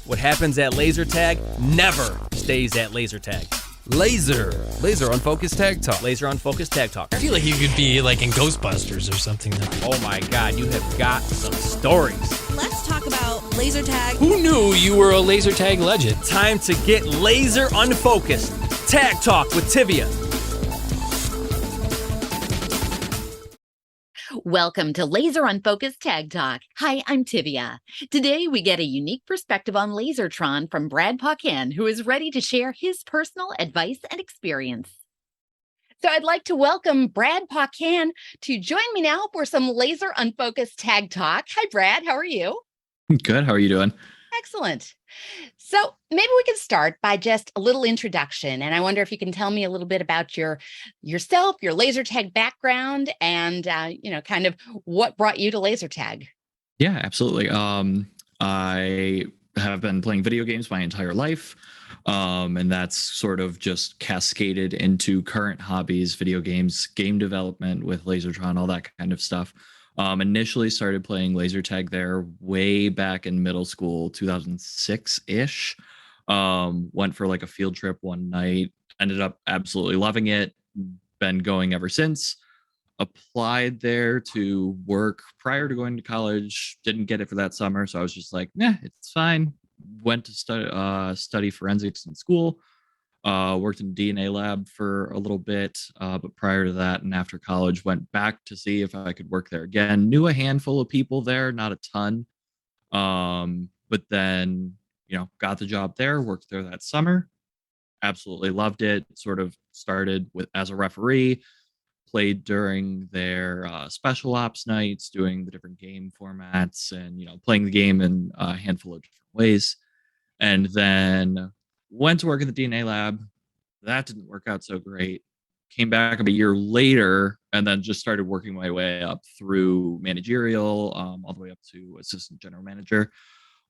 What happens at laser tag never stays at laser tag. Laser Unfocused Tag Talk. Laser Unfocused Tag Talk. I feel like you could be like in Ghostbusters or something. Oh my God, you have got some stories. Let's talk about laser tag. Who knew you were a laser tag legend? Time to get laser unfocused. Tag Talk with Tivia. Welcome to Laser Unfocused Tag Talk. Hi, I'm Tivia. Today we get a unique perspective on LASERTRON from Brad Paquin, who is ready to share his personal advice and experience. So I'd like to welcome Brad Paquin to join me now for some Laser Unfocused Tag Talk. Hi, Brad. How are you? Good. How are you doing? Excellent. So maybe we can start by just a little introduction. And I wonder if you can tell me a little bit about yourself, your laser tag background, and kind of what brought you to laser tag. Yeah, absolutely. I have been playing video games my entire life. And that's sort of just cascaded into current hobbies, video games, game development with LASERTRON, all that kind of stuff. Initially started playing laser tag there way back in middle school, 2006-ish. Went for like a field trip one night, ended up absolutely loving it. Been going ever since. Applied there to work prior to going to college. Didn't get it for that summer, so I was just like, nah, it's fine. Went to study forensics in school. Worked in DNA lab for a little bit, but prior to that and after college, went back to see if I could work there again. Knew a handful of people there, not a ton. But then, got the job there, worked there that summer. Absolutely loved it. Sort of started with as a referee, played during their special ops nights, doing the different game formats and, playing the game in a handful of different ways. And then went to work in the DNA lab. That didn't work out so great. Came back a year later and then just started working my way up through managerial, all the way up to assistant general manager.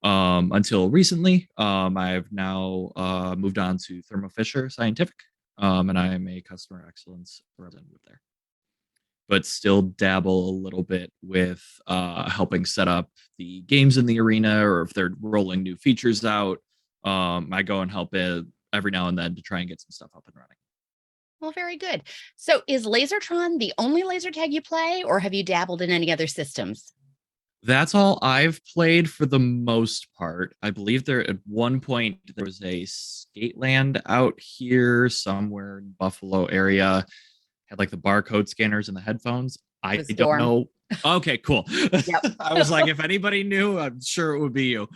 Until recently, I've now moved on to Thermo Fisher Scientific, and I am a customer excellence representative there. But still dabble a little bit with helping set up the games in the arena, or if they're rolling new features out. I go and help it every now and then to try and get some stuff up and running. Well, very good. So is LASERTRON the only laser tag you play, or have you dabbled in any other systems? That's all I've played for the most part. I believe there at one point there was a skate land out here somewhere in Buffalo area. Had like the barcode scanners and the headphones. I don't know. Okay, cool. Yep. I was like, if anybody knew, I'm sure it would be you.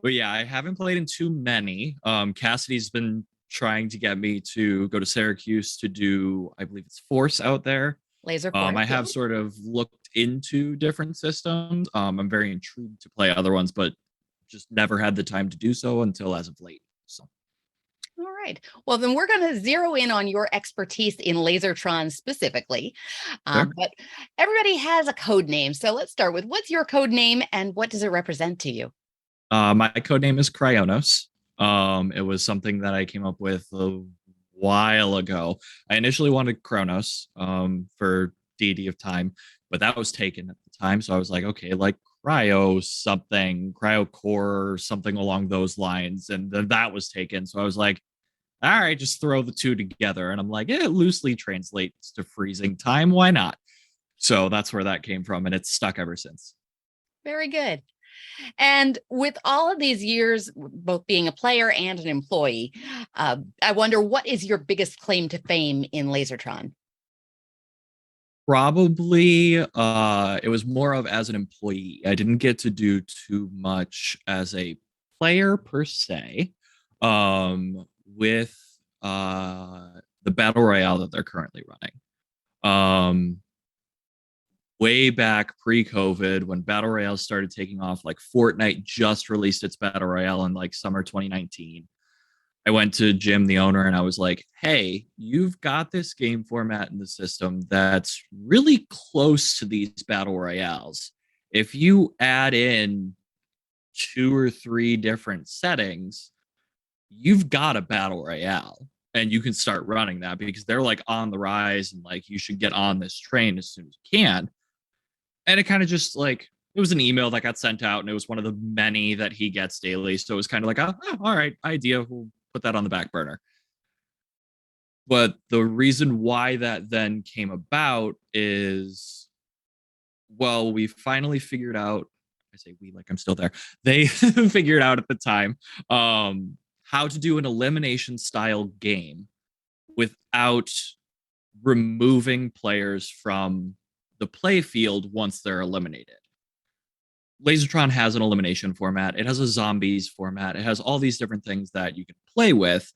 But yeah, I haven't played in too many. Cassidy's been trying to get me to go to Syracuse to do, I believe it's Force out there. Laser Force. I have sort of looked into different systems. I'm very intrigued to play other ones, but just never had the time to do so until as of late. So. All right. Well, then we're going to zero in on your expertise in LASERTRON specifically. Sure. But everybody has a code name. So let's start with, what's your code name and what does it represent to you? My code name is Cryonos. It was something that I came up with a while ago. I initially wanted Kronos for Deity of Time, but that was taken at the time. So I was like, okay, like cryo something, cryo core or something along those lines. And then that was taken. So I was like, all right, just throw the two together. And I'm like, it loosely translates to freezing time. Why not? So that's where that came from. And it's stuck ever since. Very good. And with all of these years, both being a player and an employee, I wonder, what is your biggest claim to fame in LASERTRON? Probably it was more of as an employee. I didn't get to do too much as a player per se, with the battle royale that they're currently running. Way back pre-COVID, when battle royale started taking off, like Fortnite just released its battle royale in like summer 2019. I went to Jim, the owner, and I was like, hey, you've got this game format in the system that's really close to these battle royales. If you add in 2 or 3 different settings, you've got a battle royale. And you can start running that because they're like on the rise and like you should get on this train as soon as you can. And it kind of just like it was an email that got sent out, and it was one of the many that he gets daily. So it was kind of like, all right, idea. We'll put that on the back burner. But the reason why that then came about is, well, we finally figured out, I say we like I'm still there. They figured out at the time how to do an elimination style game without removing players from the play field once they're eliminated. LASERTRON has an elimination format. It has a zombies format. It has all these different things that you can play with.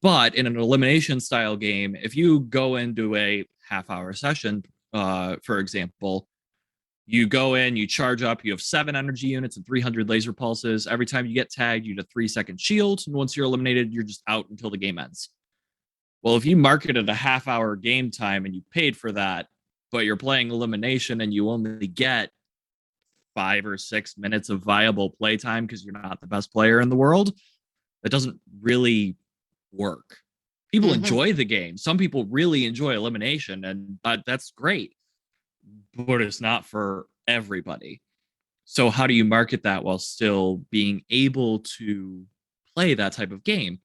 But in an elimination style game, if you go into a half-hour session, for example, you go in, you charge up, you have 7 energy units and 300 laser pulses. Every time you get tagged, you get a 3-second shield. And once you're eliminated, you're just out until the game ends. Well, if you marketed a half-hour game time and you paid for that, but you're playing elimination and you only get 5 or 6 minutes of viable playtime because you're not the best player in the world, that doesn't really work. People enjoy the game. Some people really enjoy elimination, and that's great, but it's not for everybody. So how do you market that while still being able to play that type of game?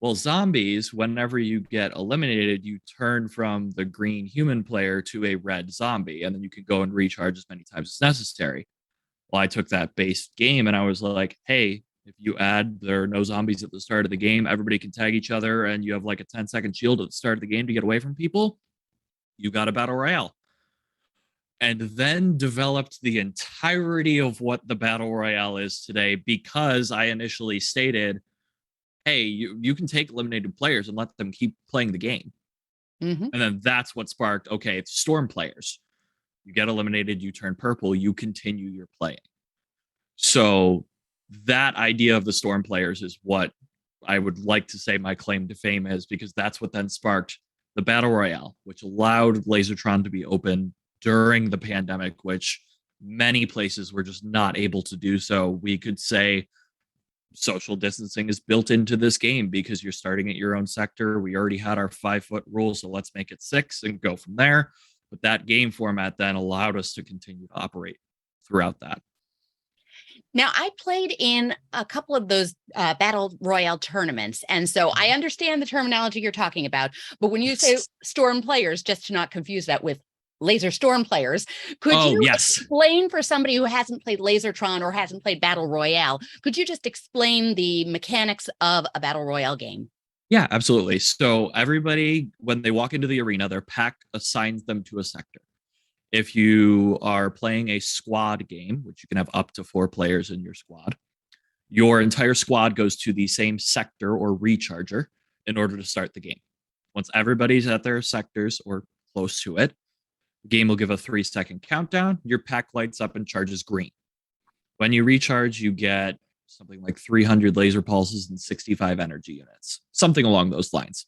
Well, zombies, whenever you get eliminated, you turn from the green human player to a red zombie, and then you can go and recharge as many times as necessary. Well, I took that base game and I was like, hey, if you add there are no zombies at the start of the game, everybody can tag each other, and you have like a 10-second shield at the start of the game to get away from people, you got a battle royale. And then developed the entirety of what the battle royale is today, because I initially stated, hey, you can take eliminated players and let them keep playing the game. And then that's what sparked, okay, it's storm players. You get eliminated, you turn purple, you continue your playing. So that idea of the storm players is what I would like to say my claim to fame is, because that's what then sparked the battle royale, which allowed LASERTRON to be open during the pandemic, which many places were just not able to do. So we could say social distancing is built into this game because you're starting at your own sector. We already had our 5-foot rule, so let's make it 6 and go from there. But that game format then allowed us to continue to operate throughout that. Now, I played in a couple of those battle royale tournaments, and so I understand the terminology you're talking about. But when you say storm players, just to not confuse that with laser storm players, could you explain for somebody who hasn't played LASERTRON or hasn't played battle royale, could you just explain the mechanics of a battle royale game? Yeah, absolutely. So everybody, when they walk into the arena, their pack assigns them to a sector. If you are playing a squad game, which you can have up to 4 players in your squad, your entire squad goes to the same sector or recharger in order to start the game. Once everybody's at their sectors or close to it, the game will give a 3-second countdown. Your pack lights up and charges green. When you recharge, you get something like 300 laser pulses and 65 energy units, something along those lines.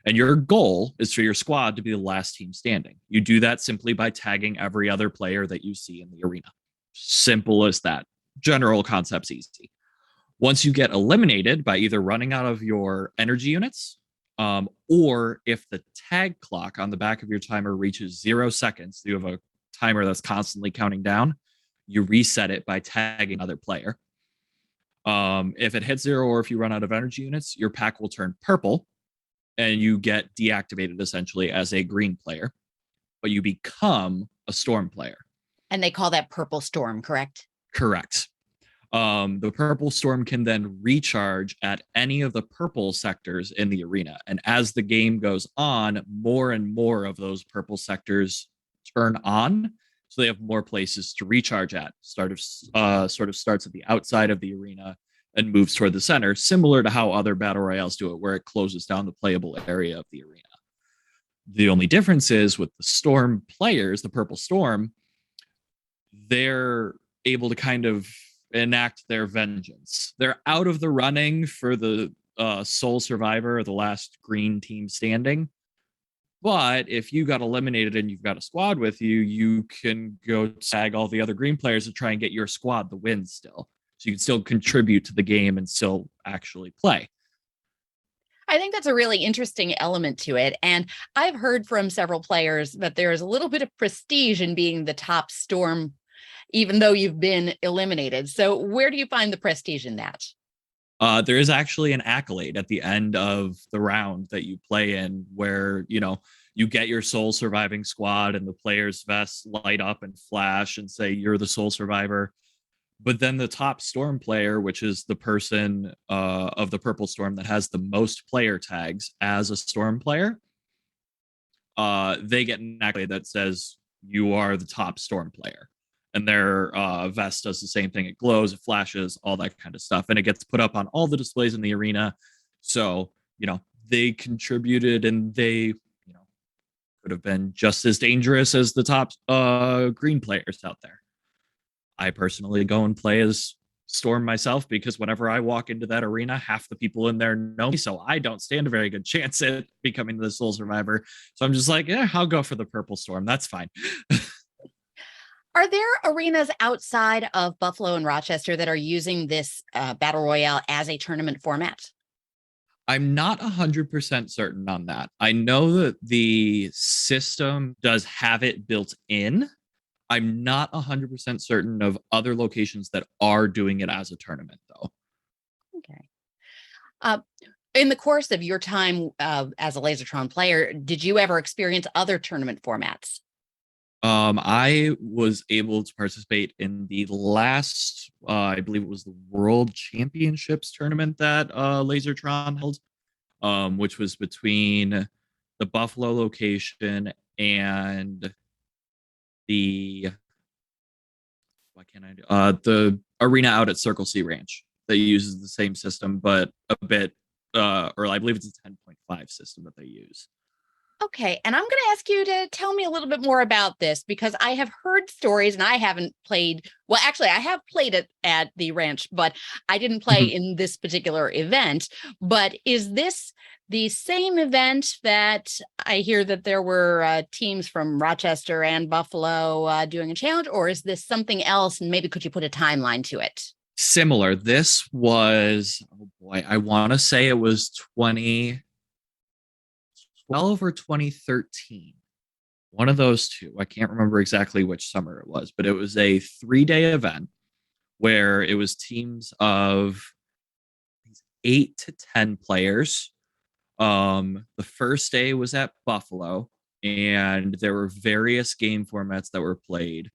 And your goal is for your squad to be the last team standing. You do that simply by tagging every other player that you see in the arena. Simple as that. General concept's easy. Once you get eliminated by either running out of your energy units, or if the tag clock on the back of your timer reaches 0 seconds, you have a timer that's constantly counting down, you reset it by tagging another player. If it hits 0 or if you run out of energy units, your pack will turn purple and you get deactivated essentially as a green player, but you become a storm player. And they call that purple storm, correct? Correct. The purple storm can then recharge at any of the purple sectors in the arena. And as the game goes on, more and more of those purple sectors turn on. So they have more places to recharge at. Sort of starts at the outside of the arena and moves toward the center, similar to how other battle royales do it, where it closes down the playable area of the arena. The only difference is with the storm players, the purple storm, they're able to kind of enact their vengeance. They're out of the running for the sole survivor, or the last green team standing. But if you got eliminated and you've got a squad with you, you can go tag all the other green players to try and get your squad the win still. So you can still contribute to the game and still actually play. I think that's a really interesting element to it. And I've heard from several players that there's a little bit of prestige in being the top storm even though you've been eliminated. So where do you find the prestige in that? There is actually an accolade at the end of the round that you play in where, you get your sole surviving squad and the players' vests light up and flash and say you're the sole survivor. But then the top storm player, which is the person of the purple storm that has the most player tags as a storm player, they get an accolade that says you are the top storm player. And their vest does the same thing. It glows, it flashes, all that kind of stuff. And it gets put up on all the displays in the arena. So, they contributed and they, could have been just as dangerous as the top green players out there. I personally go and play as Storm myself because whenever I walk into that arena, half the people in there know me, so I don't stand a very good chance at becoming the sole survivor. So I'm just like, yeah, I'll go for the purple Storm. That's fine. Are there arenas outside of Buffalo and Rochester that are using this Battle Royale as a tournament format? I'm not 100% certain on that. I know that the system does have it built in. I'm not 100% certain of other locations that are doing it as a tournament, though. Okay. In the course of your time as a LASERTRON player, did you ever experience other tournament formats? I was able to participate in the last, I believe it was the World Championships tournament that LASERTRON held, which was between the Buffalo location and the the arena out at Circle C Ranch that uses the same system, but a bit, or I believe it's a 10.5 system that they use. Okay, and I'm going to ask you to tell me a little bit more about this because I have heard stories and I haven't played. Well, actually, I have played it at the ranch, but I didn't play in this particular event. But is this the same event that I hear that there were teams from Rochester and Buffalo doing a challenge, or is this something else? And maybe could you put a timeline to it? Similar. This was, oh boy, I want to say it was 2012 or 2013. One of those two. I can't remember exactly which summer it was, but it was a 3-day event where it was teams of 8 to 10 players. The first day was at Buffalo, and there were various game formats that were played,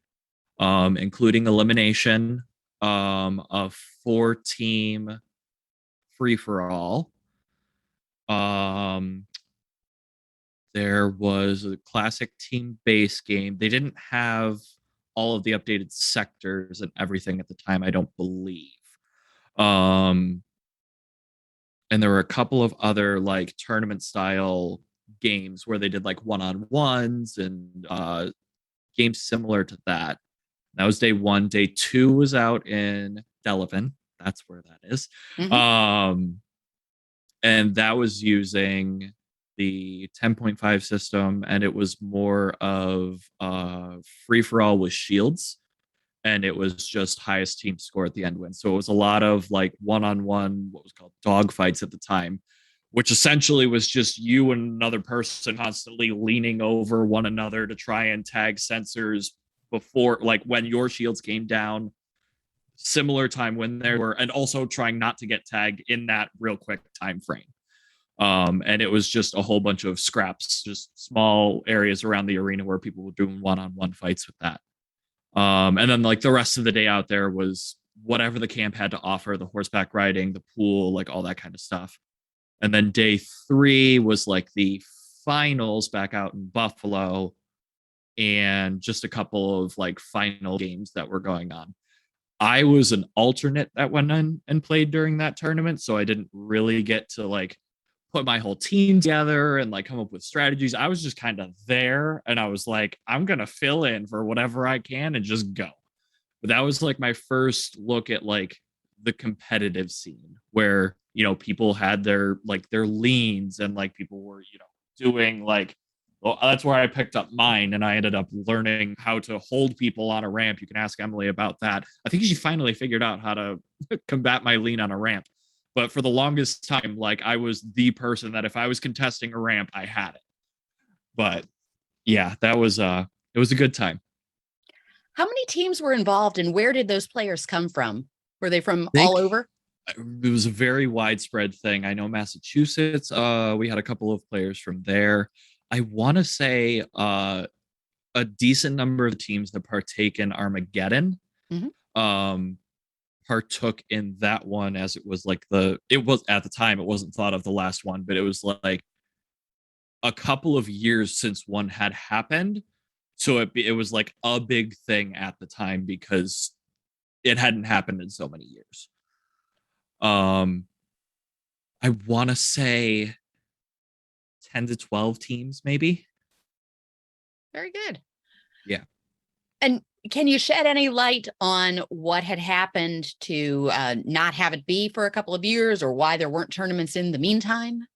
including elimination, a 4-team free-for-all. There was a classic team-based game. They didn't have all of the updated sectors and everything at the time, I don't believe. And there were a couple of other like tournament-style games where they did like one-on-ones and games similar to that. That was day 1. Day 2 was out in Delavan. That's where that is. And that was using the 10.5 system, and it was more of free-for-all with shields, and it was just highest team score at the end wins. So it was a lot of like one-on-one, what was called dog fights at the time, which essentially was just you and another person constantly leaning over one another to try and tag sensors before, like when your shields came down, similar time when there were, and also trying not to get tagged in that real quick time frame. And it was just a whole bunch of scraps, just small areas around the arena where people were doing one-on-one fights with that. And then like the rest of the day out there was whatever the camp had to offer, the horseback riding, the pool, like all that kind of stuff. And then day 3 was like the finals back out in Buffalo and just a couple of like final games that were going on. I was an alternate that went in and played during that tournament, so I didn't really get to like put my whole team together and like come up with strategies. I was just kind of there, and I was like, I'm gonna fill in for whatever I can and just go. But that was like my first look at like the competitive scene where, people had their leans and like people were, doing like, well, that's where I picked up mine, and I ended up learning how to hold people on a ramp. You can ask Emily about that. I think she finally figured out how to combat my lean on a ramp. But for the longest time, like I was the person that if I was contesting a ramp, I had it. But yeah, that was it was a good time. How many teams were involved and where did those players come from? Were they from They all over? It was a very widespread thing. I know Massachusetts, we had a couple of players from there. I want to say a decent number of teams that partake in Armageddon um, partook in that one, as it was like it was at the time, it wasn't thought of the last one, but it was like a couple of years since one had happened. So it was like a big thing at the time because it hadn't happened in so many years. I want to say 10 to 12 teams, maybe. Very good. Yeah. And can you shed any light on what had happened to not have it be for a couple of years, or why there weren't tournaments in the meantime?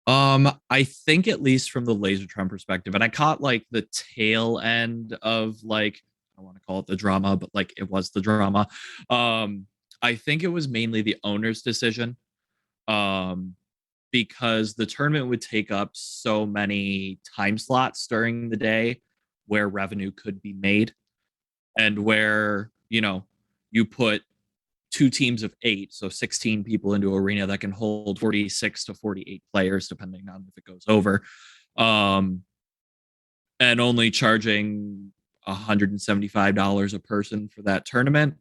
I think at least from the LASERTRON perspective, and I caught like the tail end of like, I don't want to call it the drama, but like it was the drama. I think it was mainly the owner's decision. Because the tournament would take up so many time slots during the day where revenue could be made, and where, you put 2 teams of 8, so 16 people into an arena that can hold 46 to 48 players, depending on if it goes over, and only charging $175 a person for that tournament.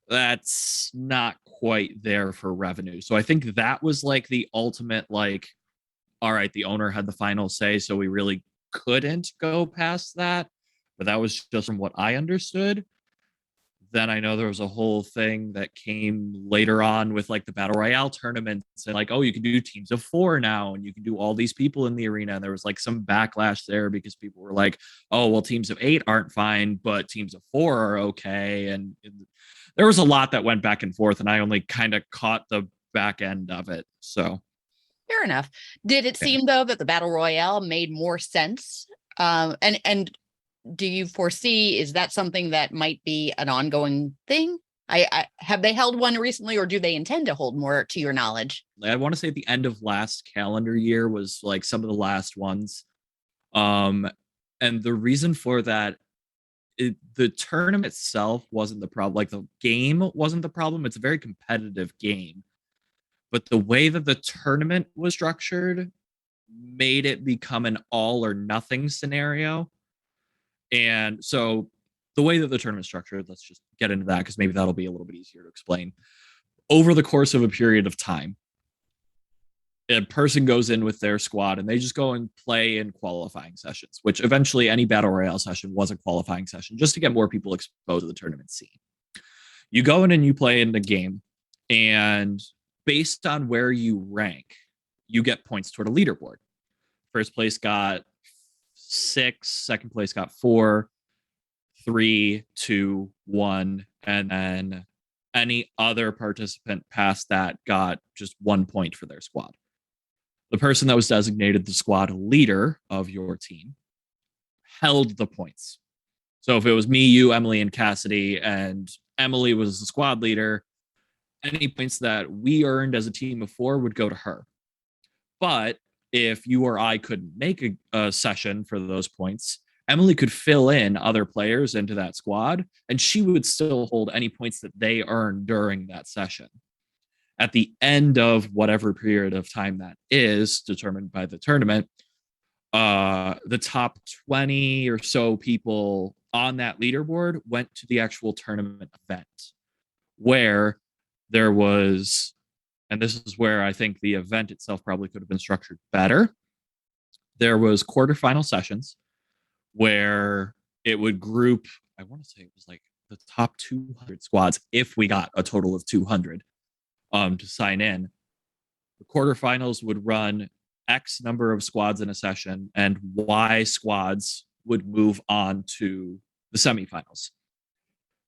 That's not quite there for revenue. So I think that was like the ultimate, like, all right, the owner had the final say, so we really couldn't go past that. But that was just from what I understood. Then I know there was a whole thing that came later on with like the battle royale tournaments, and like, oh, you can do teams of 4 now, and you can do all these people in the arena. And there was like some backlash there because people were like, oh, well, teams of 8 aren't fine, but teams of 4 are okay. And there was a lot that went back and forth, and I only kind of caught the back end of it. So Fair enough. Did it seem though that the battle royale made more sense? And do you foresee, is that something that might be an ongoing thing? I have they held one recently, or do they intend to hold more, to your knowledge? I want to say at the end of last calendar year was like some of the last ones. And the reason for that, the tournament itself wasn't the problem. Like the game wasn't the problem. It's a very competitive game. But the way that the tournament was structured made it become an all or nothing scenario. And so the way that the tournament's structured, let's just get into that because maybe that'll be a little bit easier to explain. Over the course of a period of time, a person goes in with their squad and they just go and play in qualifying sessions, which eventually any battle royale session was a qualifying session just to get more people exposed to the tournament scene. You go in and you play in the game, and based on where you rank, you get points toward a leaderboard. First place got 6, second place got 4, 3, 2, 1, and then any other participant past that got just 1 point for their squad. The person that was designated the squad leader of your team held the points. So if it was me, you, Emily, and Cassidy, and Emily was the squad leader, any points that we earned as a team of 4 would go to her. But if you or I couldn't make a session for those points, Emily could fill in other players into that squad, and she would still hold any points that they earned during that session. At the end of whatever period of time that is determined by the tournament, the top 20 or so people on that leaderboard went to the actual tournament event, where there was, and this is where I think the event itself probably could have been structured better. There was quarterfinal sessions where it would group, I want to say it was like the top 200 squads, if we got a total of 200 to sign in. The quarterfinals would run X number of squads in a session, and Y squads would move on to the semifinals.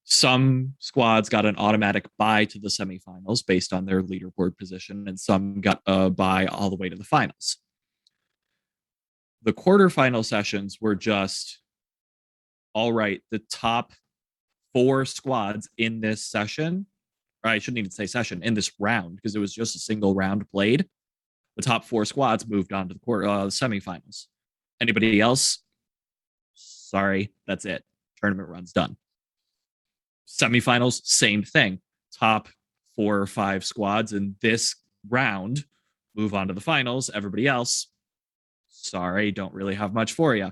Some squads got an automatic bye to the semifinals based on their leaderboard position, and some got a bye all the way to the finals. The quarterfinal sessions were just, all right, the top 4 squads in this session, or I shouldn't even say session, in this round, because it was just a single round played. The top 4 squads moved on to the semifinals. Anybody else? Sorry, that's it. Tournament run's done. Semifinals, same thing. Top 4 or 5 squads in this round move on to the finals. Everybody else, sorry, don't really have much for you.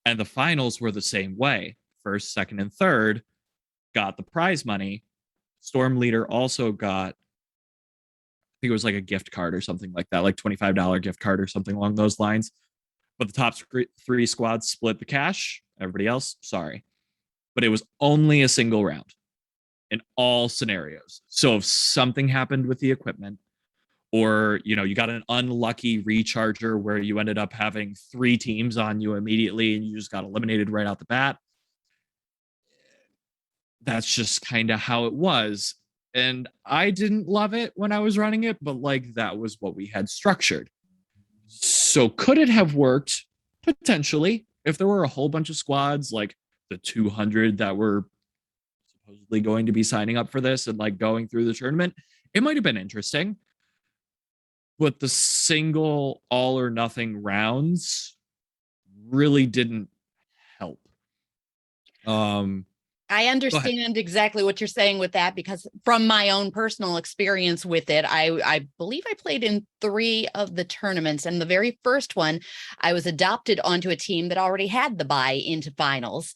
And the finals were the same way. First, second, and third got the prize money. Storm Leader also got, I think it was like a gift card or something like that, like $25 gift card or something along those lines. But the top 3 squads split the cash. Everybody else, sorry. But it was only a single round in all scenarios. So if something happened with the equipment, or you got an unlucky recharger where you ended up having 3 teams on you immediately and you just got eliminated right out the bat, that's just kind of how it was. And I didn't love it when I was running it, but like that was what we had structured. So could it have worked? Potentially, if there were a whole bunch of squads like the 200 that were supposedly going to be signing up for this and like going through the tournament, it might have been interesting. But the single all or nothing rounds really didn't help. I understand exactly what you're saying with that, because from my own personal experience with it, I believe I played in 3 of the tournaments. And the very first one, I was adopted onto a team that already had the bye into finals.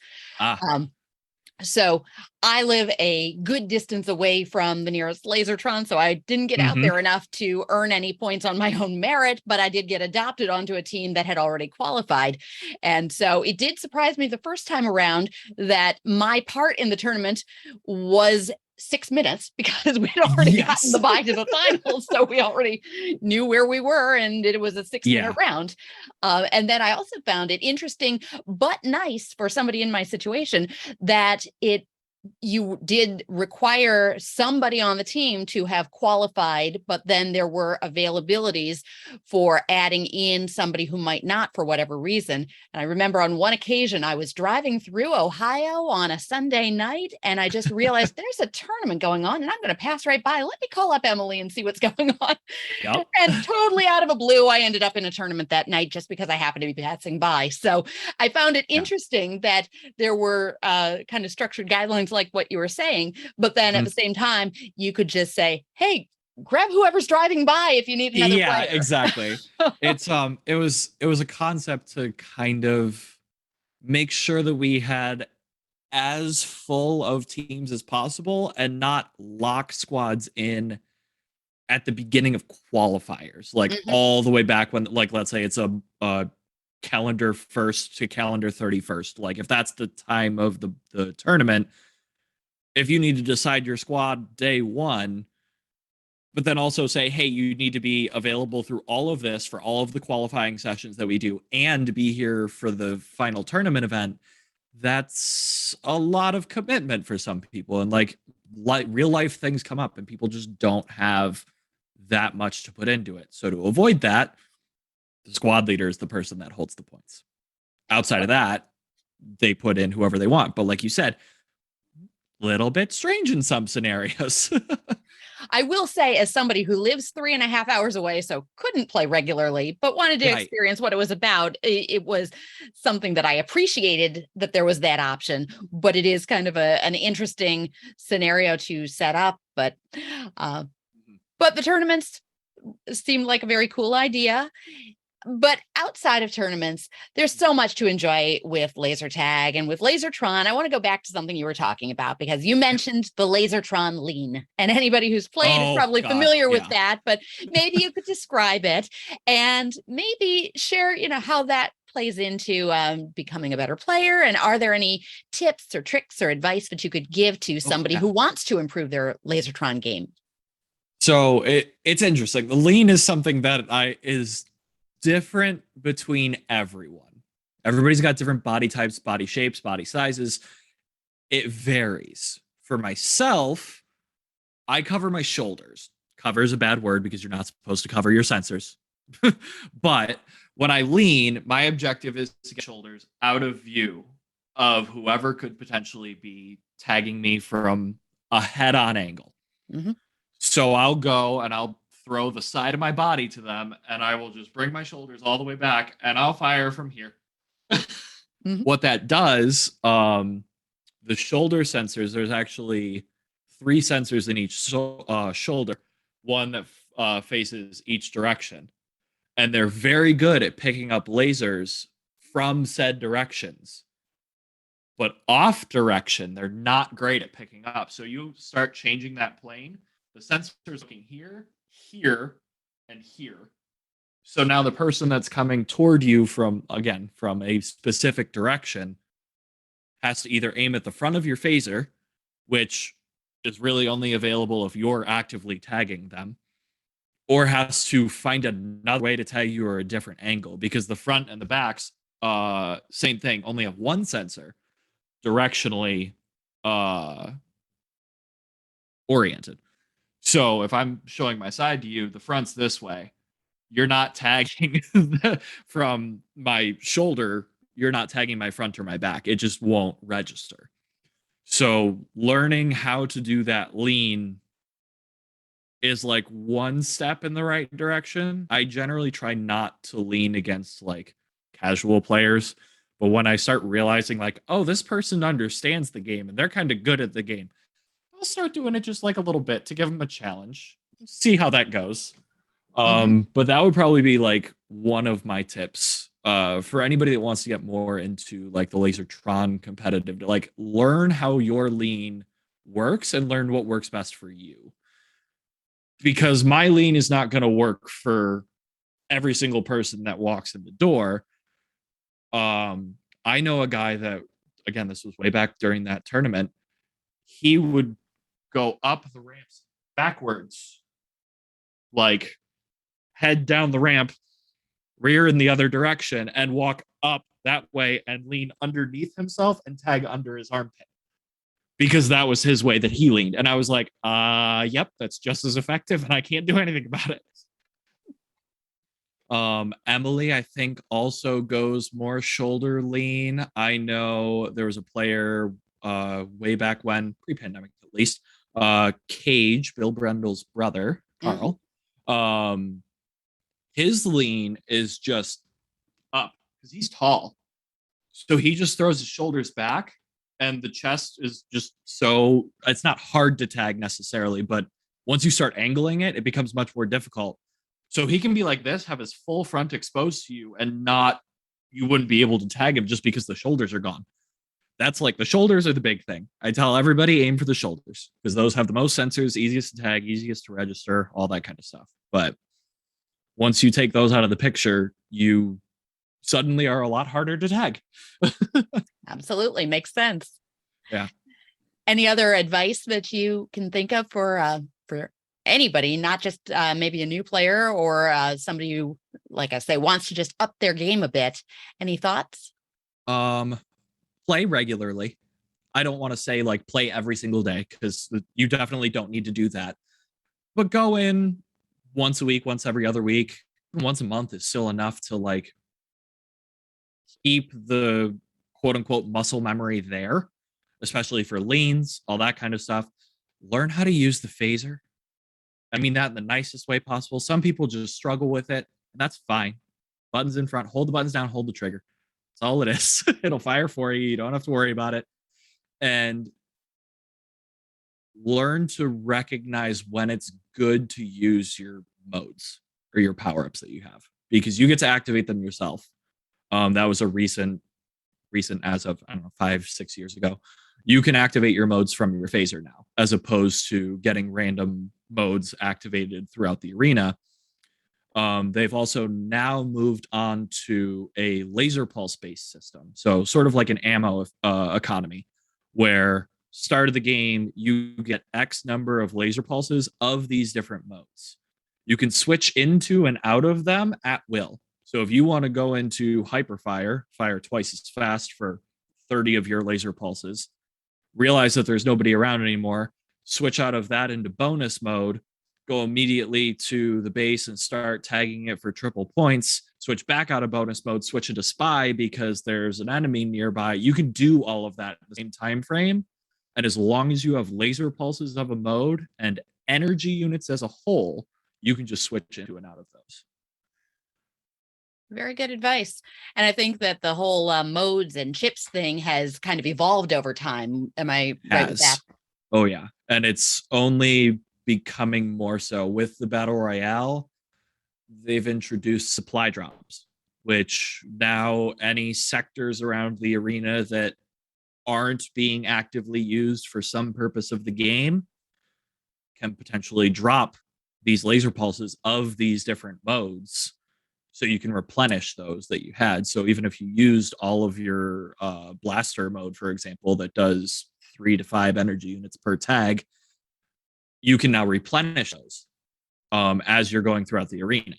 So I live a good distance away from the nearest LASERTRON, so I didn't get out there enough to earn any points on my own merit, but I did get adopted onto a team that had already qualified. And so it did surprise me the first time around that my part in the tournament was 6 minutes, because we'd already gotten the bye to the finals. So we already knew where we were, and it was a 6-minute round. And then I also found it interesting, but nice for somebody in my situation, that you did require somebody on the team to have qualified, but then there were availabilities for adding in somebody who might not for whatever reason. And I remember on one occasion I was driving through Ohio on a Sunday night, and I just realized there's a tournament going on and I'm going to pass right by. Let me call up Emily and see what's going on. Yep. And totally out of a blue, I ended up in a tournament that night just because I happened to be passing by. So I found it interesting that there were kind of structured guidelines like what you were saying, but then at the same time, you could just say, hey, grab whoever's driving by if you need another player. Yeah, exactly. It was a concept to kind of make sure that we had as full of teams as possible and not lock squads in at the beginning of qualifiers, like all the way back when, like, let's say it's a calendar 1st to calendar 31st. Like if that's the time of the tournament, if you need to decide your squad day 1, but then also say, hey, you need to be available through all of this for all of the qualifying sessions that we do and be here for the final tournament event, that's a lot of commitment for some people. And like real life things come up and people just don't have that much to put into it. So to avoid that, the squad leader is the person that holds the points. Outside of that, they put in whoever they want. But like you said, little bit strange in some scenarios. I will say, as somebody who lives 3.5 hours away, so couldn't play regularly, but wanted to experience what it was about, it was something that I appreciated that there was that option, but it is kind of an interesting scenario to set up. But the tournaments seemed like a very cool idea. But outside of tournaments, there's so much to enjoy with laser tag and with LASERTRON. I want to go back to something you were talking about, because you mentioned the LASERTRON lean, and anybody who's played is probably familiar with that, but maybe you could describe it and maybe share, how that plays into becoming a better player. And are there any tips or tricks or advice that you could give to somebody who wants to improve their LASERTRON game? So it's interesting. The lean is something that is different between everyone. Everybody's got different body types, body shapes, body sizes. It varies. For myself, I cover my shoulders. Cover is a bad word because you're not supposed to cover your sensors. But when I lean, my objective is to get shoulders out of view of whoever could potentially be tagging me from a head-on angle. So I'll go and I'll throw the side of my body to them, and I will just bring my shoulders all the way back, and I'll fire from here. What that does, the shoulder sensors, there's actually 3 sensors in each shoulder, one that faces each direction. And they're very good at picking up lasers from said directions. But off direction, they're not great at picking up. So you start changing that plane, the sensor's looking here, here, and here. So now the person that's coming toward you from a specific direction has to either aim at the front of your phaser, which is really only available if you're actively tagging them, or has to find another way to tag you or a different angle, because the front and the backs, same thing, only have one sensor directionally oriented. So if I'm showing my side to you, the front's this way. You're not tagging from my shoulder. You're not tagging my front or my back. It just won't register. So learning how to do that lean is like one step in the right direction. I generally try not to lean against like casual players, but when I start realizing like, oh, this person understands the game and they're kind of good at the game, I'll start doing it just like a little bit to give them a challenge. See how that goes. But that would probably be like one of my tips for anybody that wants to get more into like the LASERTRON competitive, to like learn how your lean works and learn what works best for you. Because my lean is not going to work for every single person that walks in the door. I know a guy that, again, this was way back during that tournament. He would go up the ramps backwards, like head down the ramp, rear in the other direction, and walk up that way and lean underneath himself and tag under his armpit, because that was his way that he leaned. And I was like, yep, that's just as effective, and I can't do anything about it. Emily, I think, also goes more shoulder lean. I know there was a player way back when, pre-pandemic at least, Cage, Bill Brendel's brother, Carl. His lean is just up because he's tall. So he just throws his shoulders back, and the chest is just so, it's not hard to tag necessarily, but once you start angling it, it becomes much more difficult. So he can be like this, have his full front exposed to you, and you wouldn't be able to tag him just because the shoulders are gone. That's like, the shoulders are the big thing. I tell everybody, aim for the shoulders, because those have the most sensors, easiest to tag, easiest to register, all that kind of stuff. But once you take those out of the picture, you suddenly are a lot harder to tag. Absolutely. Makes sense. Yeah. Any other advice that you can think of for anybody, not just maybe a new player or somebody who, like I say, wants to just up their game a bit? Any thoughts? Play regularly. I don't want to say like play every single day, because you definitely don't need to do that. But go in once a week, once every other week, once a month is still enough to like keep the quote unquote muscle memory there, especially for leans, all that kind of stuff. Learn how to use the phaser. I mean that in the nicest way possible. Some people just struggle with it, and that's fine. Buttons in front, hold the buttons down, hold the trigger. That's all it is. It'll fire for you. You don't have to worry about it. And learn to recognize when it's good to use your modes or your power-ups that you have, because you get to activate them yourself. That was a recent as of, I don't know, 5-6 years ago. You can activate your modes from your phaser now, as opposed to getting random modes activated throughout the arena. They've also now moved on to a laser pulse based system. So sort of like an ammo economy, where start of the game, you get X number of laser pulses of these different modes. You can switch into and out of them at will. So if you want to go into hyperfire, fire twice as fast for 30 of your laser pulses, realize that there's nobody around anymore, switch out of that into bonus mode, go immediately to the base and start tagging it for triple points, switch back out of bonus mode, switch into spy because there's an enemy nearby. You can do all of that at the same time frame. And as long as you have laser pulses of a mode and energy units as a whole, you can just switch into and out of those. Very good advice. And I think that the whole modes and chips thing has kind of evolved over time. Am I right with that? Oh yeah, and it's only becoming more so with the battle royale. They've introduced supply drops, which now any sectors around the arena that aren't being actively used for some purpose of the game can potentially drop these laser pulses of these different modes, so you can replenish those that you had. So even if you used all of your blaster mode, for example, that does 3 to 5 energy units per tag, you can now replenish those as you're going throughout the arena.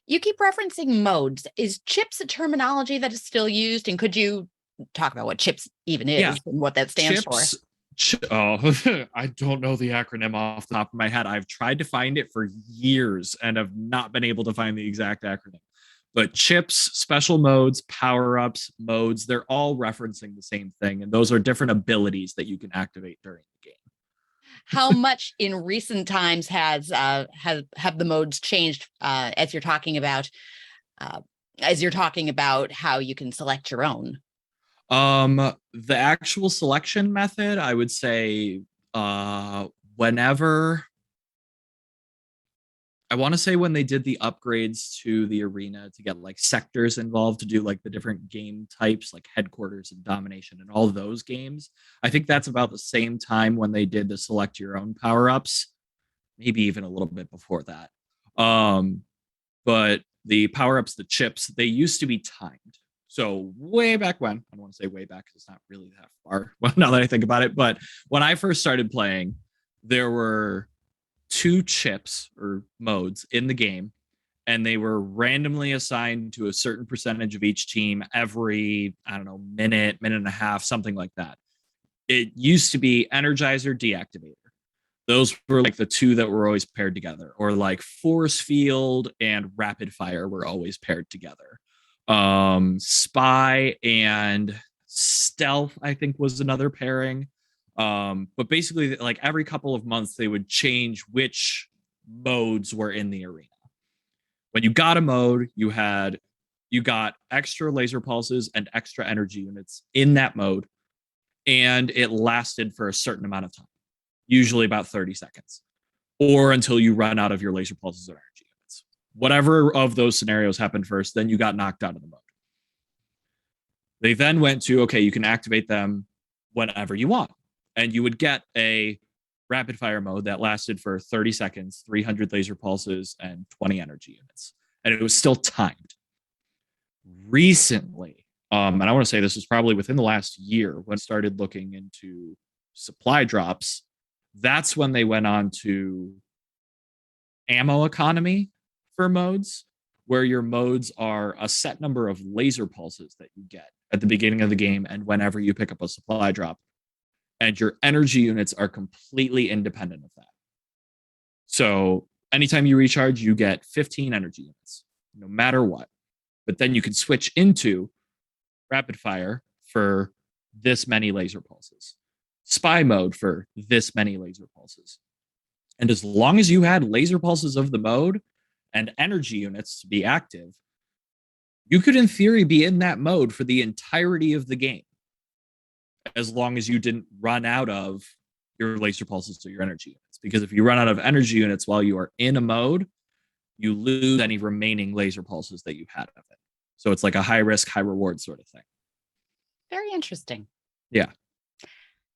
You keep referencing modes. Is chips a terminology that is still used? And could you talk about what chips even is Yeah. and what that stands for? I don't know the acronym off the top of my head. I've tried to find it for years and have not been able to find the exact acronym. But chips, special modes, power-ups, modes, they're all referencing the same thing. And those are different abilities that you can activate during the game. How much in recent times have the modes changed as you're talking about how you can select your own? The actual selection method, I would say, whenever I want to say when they did the upgrades to the arena to get like sectors involved to do like the different game types, like headquarters and domination and all those games. I think that's about the same time when they did the select your own power ups, maybe even a little bit before that. But the power ups, the chips, they used to be timed. So way back when, I don't want to say way back because it's not really that far. Well, now that I think about it, but when I first started playing, there were 2 chips or modes in the game, and they were randomly assigned to a certain percentage of each team every, I don't know, minute and a half, something like that. It used to be Energizer, Deactivator. Those were like the 2 that were always paired together, or like Force Field and Rapid Fire were always paired together. Spy and Stealth, I think, was another pairing. But basically, like every couple of months, they would change which modes were in the arena. When you got a mode, you got extra laser pulses and extra energy units in that mode, and it lasted for a certain amount of time, usually about 30 seconds, or until you run out of your laser pulses or energy units. Whatever of those scenarios happened first, then you got knocked out of the mode. They then went to, okay, you can activate them whenever you want. And you would get a rapid fire mode that lasted for 30 seconds, 300 laser pulses, and 20 energy units. And it was still timed. Recently, and I want to say this was probably within the last year when I started looking into supply drops, that's when they went on to ammo economy for modes, where your modes are a set number of laser pulses that you get at the beginning of the game and whenever you pick up a supply drop. And your energy units are completely independent of that. So anytime you recharge, you get 15 energy units, no matter what. But then you can switch into rapid fire for this many laser pulses, spy mode for this many laser pulses. And as long as you had laser pulses of the mode and energy units to be active, you could, in theory, be in that mode for the entirety of the game, as long as you didn't run out of your laser pulses or your energy units. Because if you run out of energy units while you are in a mode, you lose any remaining laser pulses that you had of it. So it's like a high risk, high reward sort of thing. Very interesting. Yeah.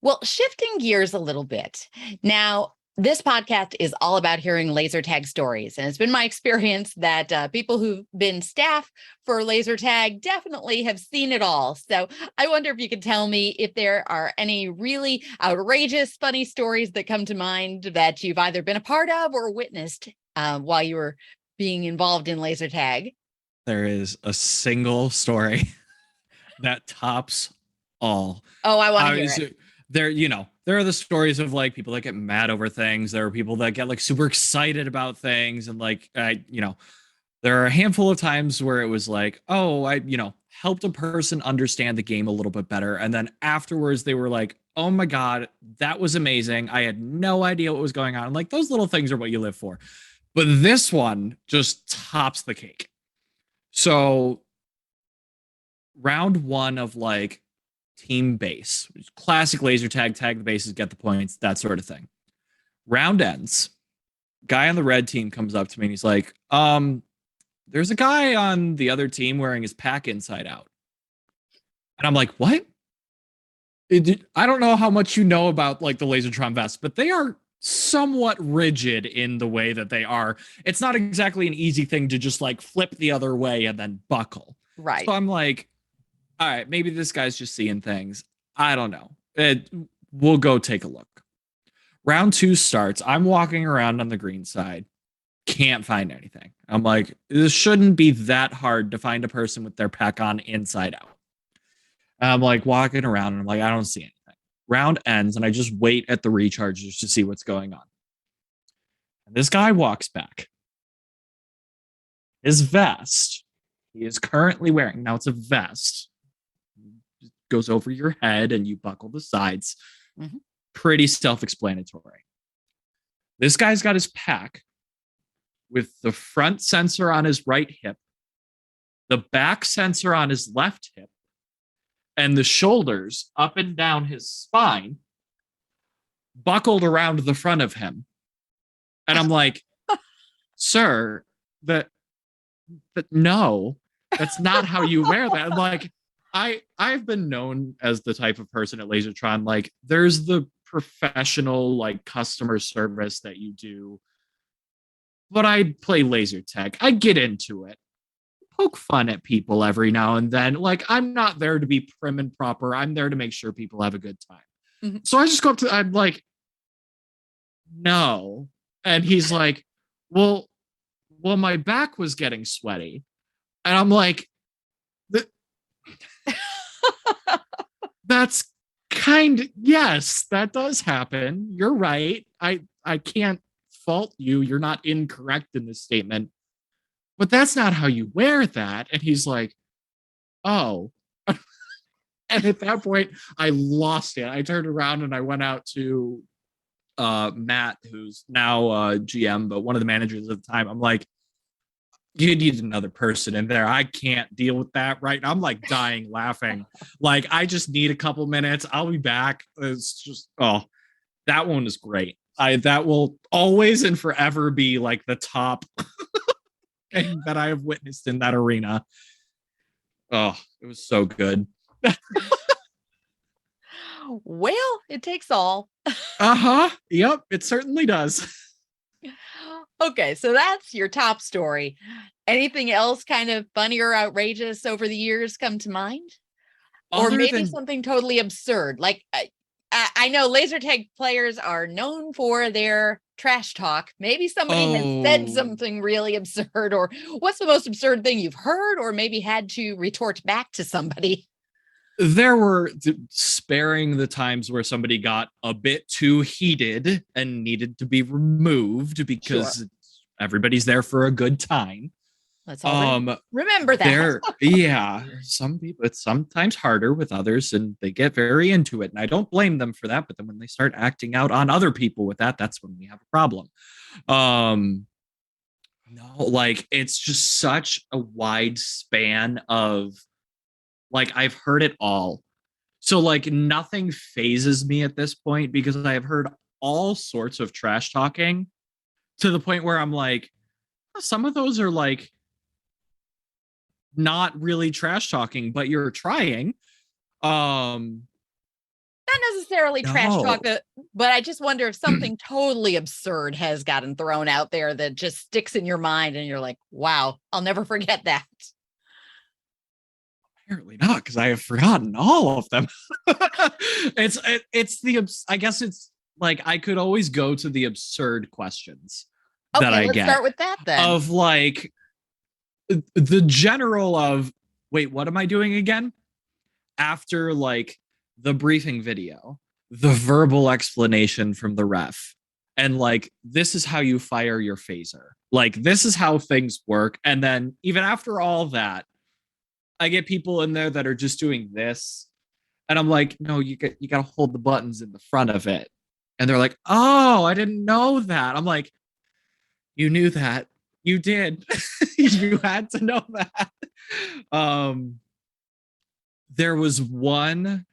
Well, shifting gears a little bit. Now, this podcast is all about hearing laser tag stories. And it's been my experience that people who've been staff for laser tag definitely have seen it all. So I wonder if you could tell me if there are any really outrageous, funny stories that come to mind that you've either been a part of or witnessed while you were being involved in laser tag. There is a single story that tops all. Oh, I want to hear it. There are the stories of like people that get mad over things. There are people that get like super excited about things. And like, there are a handful of times where it was like, oh, I helped a person understand the game a little bit better. And then afterwards they were like, oh my God, that was amazing. I had no idea what was going on. Like those little things are what you live for. But this one just tops the cake. So round one of like team base, classic laser tag, tag the bases, get the points, that sort of thing. Round ends. Guy on the red team comes up to me and he's like, there's a guy on the other team wearing his pack inside out. And I'm like, what? I don't know how much you know about like the LASERTRON vests, but they are somewhat rigid in the way that they are. It's not exactly an easy thing to just like flip the other way and then buckle. Right. So I'm like, all right, maybe this guy's just seeing things. I don't know. We'll go take a look. Round two starts. I'm walking around on the green side. Can't find anything. I'm like, this shouldn't be that hard to find a person with their pack on inside out. I'm like walking around and I'm like, I don't see anything. Round ends and I just wait at the recharges to see what's going on. And this guy walks back. His vest, he is currently wearing, now it's a vest, it goes over your head and you buckle the sides. Mm-hmm. Pretty self-explanatory. This guy's got his pack with the front sensor on his right hip, the back sensor on his left hip, and the shoulders up and down his spine buckled around the front of him. And I'm like, sir, no, that's not how you wear that. I'm like, I've been known as the type of person at LASERTRON, like there's the professional like customer service that you do, but I play laser tag. I get into it, poke fun at people every now and then. Like I'm not there to be prim and proper. I'm there to make sure people have a good time. Mm-hmm. So I just go up to, I'm like, no. And he's like, well, my back was getting sweaty. And I'm like, that's yes, that does happen. You're right. I can't fault you. You're not incorrect in this statement. But that's not how you wear that. And he's like, oh. And at that point, I lost it. I turned around and I went out to Matt, who's now GM, but one of the managers at the time. I'm like, you need another person in there. I can't deal with that right now. I'm like dying laughing. Like, I just need a couple minutes. I'll be back. It's just, oh, that one is great. That will always and forever be like the top thing that I have witnessed in that arena. Oh, it was so good. Well, it takes all. Uh-huh. Yep, it certainly does. Okay, so that's your top story. Anything else kind of funny or outrageous over the years come to mind? Or maybe something totally absurd? Like, I know laser tag players are known for their trash talk. Maybe somebody has said something really absurd, or what's the most absurd thing you've heard or maybe had to retort back to somebody? There were, sparing the times where somebody got a bit too heated and needed to be removed because everybody's there for a good time. Let's all remember that. Yeah, some people, it's sometimes harder with others and they get very into it. And I don't blame them for that. But then when they start acting out on other people with that, that's when we have a problem. No, like it's just such a wide span of, like, I've heard it all. So, like, nothing phases me at this point because I have heard all sorts of trash talking to the point where I'm like, some of those are, like, not really trash talking, but you're trying. Not necessarily trash talk, but I just wonder if something totally absurd has gotten thrown out there that just sticks in your mind and you're like, wow, I'll never forget that. Apparently not, because I have forgotten all of them. It's the, I guess it's like I could always go to the absurd questions that I get. Let's start with that then. Of like the general of, wait, what am I doing again? After like the briefing video, the verbal explanation from the ref, and like, this is how you fire your phaser. Like, this is how things work. And then even after all that, I get people in there that are just doing this. And I'm like, no, you got to hold the buttons in the front of it. And they're like, oh, I didn't know that. I'm like, you knew that. You did. You had to know that. There was one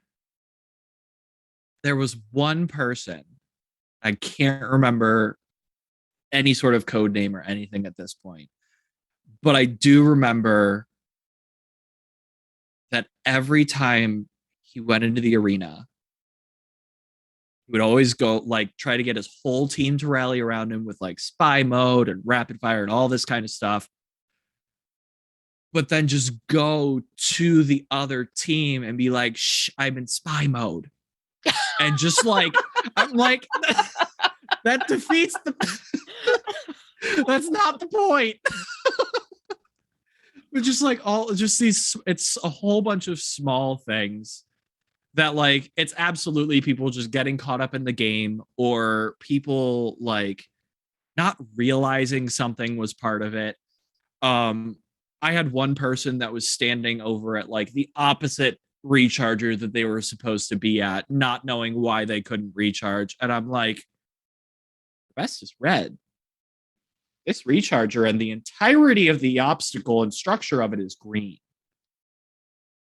person. I can't remember any sort of code name or anything at this point. But I do remember that every time he went into the arena, he would always go like try to get his whole team to rally around him with like spy mode and rapid fire and all this kind of stuff. But then just go to the other team and be like, shh, I'm in spy mode. And just like, I'm like, that defeats the, that's not the point. But just like it's a whole bunch of small things that like, it's absolutely people just getting caught up in the game or people like not realizing something was part of it. I had one person that was standing over at like the opposite recharger that they were supposed to be at, not knowing why they couldn't recharge. And I'm like, the rest is red. This recharger and the entirety of the obstacle and structure of it is green.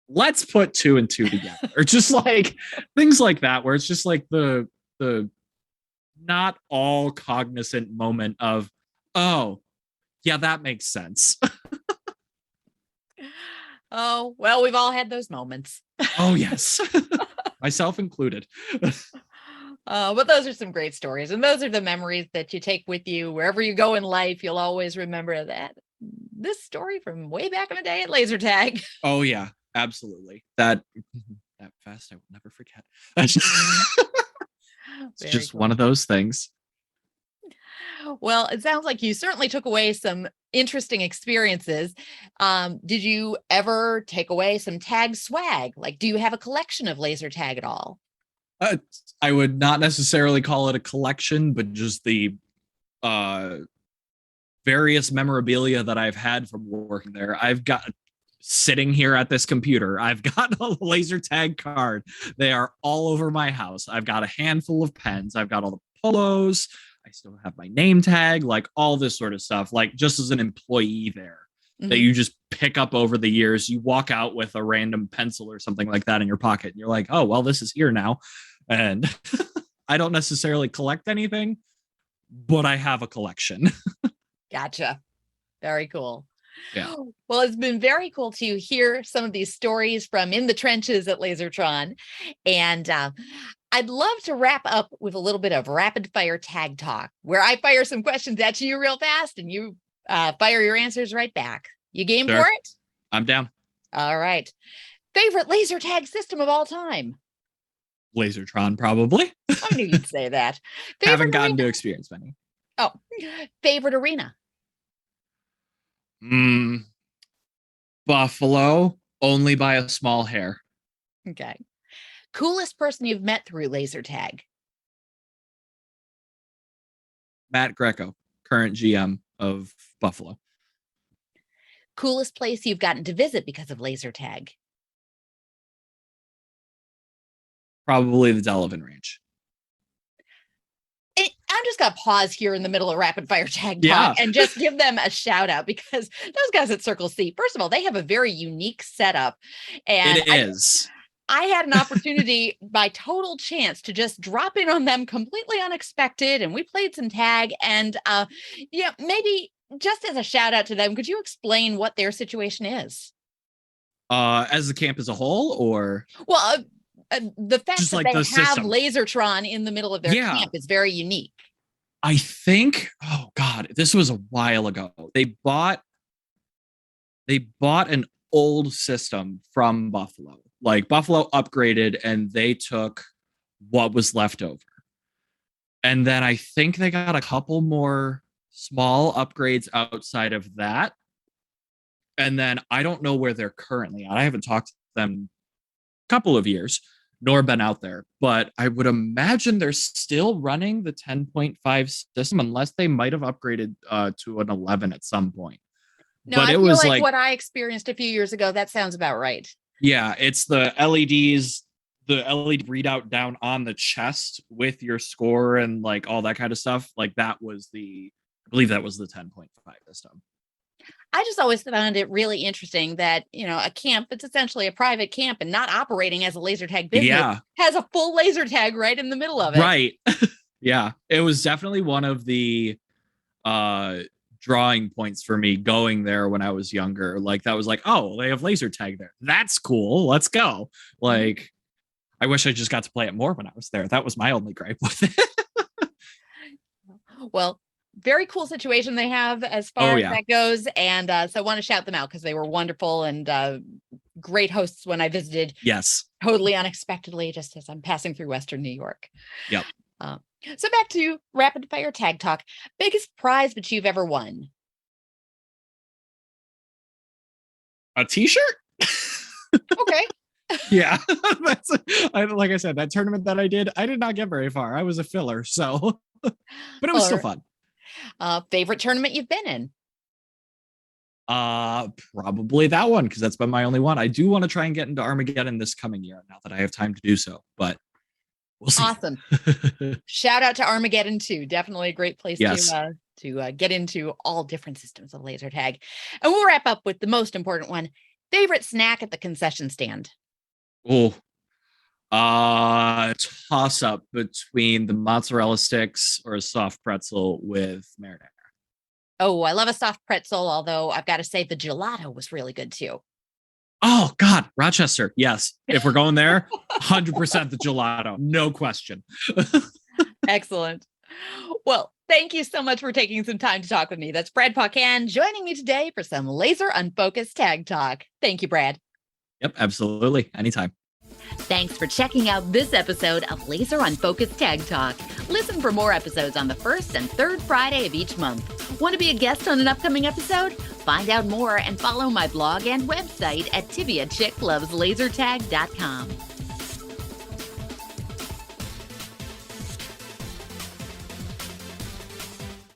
Let's put 2 and 2 together. Or just like things like that, where it's just like the not all cognizant moment of, oh, yeah, that makes sense. Oh, well, we've all had those moments. Oh, yes. Myself included. But those are some great stories. And those are the memories that you take with you wherever you go in life. You'll always remember this story from way back in the day at laser tag. Oh, yeah, absolutely. That fast, I will never forget. It's just one of those things. Well, it sounds like you certainly took away some interesting experiences. Did you ever take away some tag swag? Like, do you have a collection of laser tag at all? I would not necessarily call it a collection, but just the various memorabilia that I've had from working there. I've got sitting here at this computer. I've got a laser tag card. They are all over my house. I've got a handful of pens. I've got all the polos. I still have my name tag, like all this sort of stuff, like just as an employee there that you just pick up over the years. You walk out with a random pencil or something like that in your pocket. And you're like, oh, well, this is here now. And I don't necessarily collect anything, but I have a collection. Gotcha. Very cool. Yeah. Well, it's been very cool to hear some of these stories from in the trenches at LASERTRON. And I'd love to wrap up with a little bit of rapid fire tag talk, where I fire some questions at you real fast and you fire your answers right back. You game Sure. for it? I'm down. All right. Favorite laser tag system of all time? LASERTRON, probably. I knew you'd say that. Haven't gotten to experience many. Oh, favorite arena? Buffalo, only by a small hair. Okay. Coolest person you've met through laser tag? Matt Greco, current GM of Buffalo. Coolest place you've gotten to visit because of laser tag? Probably the Delavan Ranch. I'm just going to pause here in the middle of rapid fire tag Yeah. talk and just give them a shout out, because those guys at Circle C, first of all, they have a very unique setup. And It is. I had an opportunity by total chance to just drop in on them completely unexpected. And we played some tag, and maybe just as a shout out to them, could you explain what their situation is? As the camp as a whole, or? Well, the fact just that like they the have system. LASERTRON in the middle of their camp is very unique. I think, oh God, this was a while ago. They bought an old system from Buffalo. Like Buffalo upgraded and they took what was left over. And then I think they got a couple more small upgrades outside of that. And then I don't know where they're currently at. I haven't talked to them a couple of years, nor been out there, but I would imagine they're still running the 10.5 system, unless they might have upgraded to an 11 at some point. No, but I it feel was like what I experienced a few years ago. That sounds about right. Yeah, it's the LEDs, the LED readout down on the chest with your score and like all that kind of stuff. Like that was the believe that was the 10.5 system. I just always found it really interesting that, a camp that's essentially a private camp and not operating as a laser tag business has a full laser tag right in the middle of it. Right. Yeah. It was definitely one of the drawing points for me going there when I was younger. Like that was like, oh, they have laser tag there. That's cool. Let's go. Like, I wish I just got to play it more when I was there. That was my only gripe with it. Well, very cool situation they have as far as that goes. And so I want to shout them out because they were wonderful and great hosts when I visited. Yes. Totally unexpectedly, just as I'm passing through Western New York. Yep. So back to rapid fire tag talk. Biggest prize that you've ever won? A t-shirt? Okay. Yeah. Like I said, that tournament that I did not get very far. I was a filler, so but it was still fun. Favorite tournament you've been in? Probably that one, because that's been my only one. I do want to try and get into Armageddon this coming year now that I have time to do so, but we'll see. Awesome. Shout out to Armageddon too. Definitely a great place to get into all different systems of laser tag. And we'll wrap up with the most important one. Favorite snack at the concession stand? Oh, toss up between the mozzarella sticks or a soft pretzel with marinara. Oh, I love a soft pretzel, although I've got to say the gelato was really good too. Oh God, Rochester. Yes. If we're going there, 100% the gelato. No question. Excellent. Well, thank you so much for taking some time to talk with me. That's Brad Paquin joining me today for some Laser Unfocused Tag Talk. Thank you, Brad. Yep, absolutely. Anytime. Thanks for checking out this episode of Laser Unfocused Tag Talk. Listen for more episodes on the first and third Friday of each month. Want to be a guest on an upcoming episode? Find out more and follow my blog and website at TiviaChickLovesLaserTag.com.